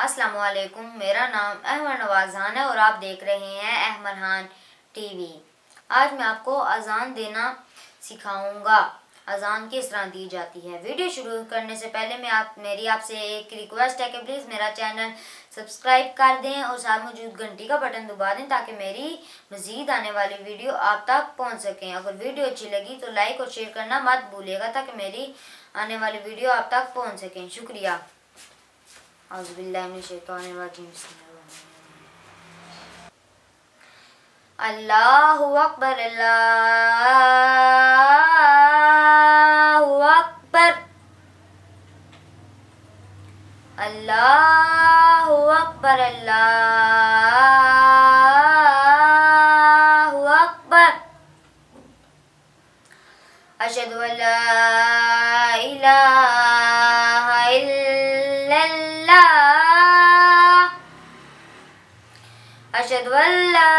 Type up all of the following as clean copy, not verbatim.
अस्सलाम वालेकुम। मेरा नाम अहमद नवाज़ान है और आप देख रहे हैं अहमद खान टीवी। आज मैं आपको अजान देना सिखाऊंगा। अजान किस तरह दी जाती है। वीडियो शुरू करने से पहले मेरी आपसे एक रिक्वेस्ट है कि प्लीज़ मेरा चैनल सब्सक्राइब कर दें और साथ मौजूद घंटी का बटन दबा दें ताकि मेरी मज़ीद आने वाली वीडियो आप तक पहुंच सकें। अगर वीडियो अच्छी लगी तो लाइक और शेयर करना मत भूलिएगा ताकि मेरी आने वाली वीडियो आप तक पहुँच सकें। शुक्रिया। अल्लाहु अकबर, अल्लाहु अकबर, अल्लाहु अकबर, अल्लाहु अकबर। अशहदु अल्ला इलाहा इल्लल्लाह, अशहदु अल्ला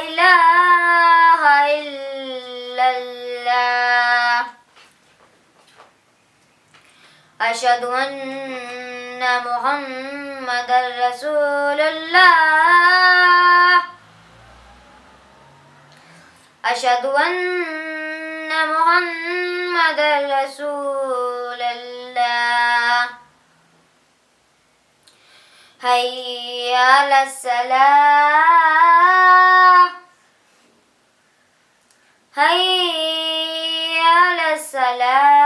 इलाहा इल्लल्लाह, अशहदु अन्ना मुहम्मदर रसूलुल्लाह, अशहदु अन्ना मुहम्मदर रसूलुल्लाह। हय्या अलस्सलाह, हय्या अलस्सलाह,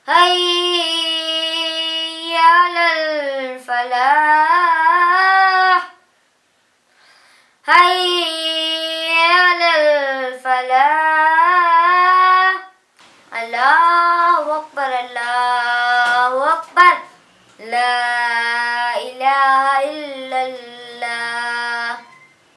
हय्या अलल फलाह, हय्या अलल फलाह। अल्लाहु अकबर, अल्लाहु अकबर, ला इलाहा इल्लल्लाह।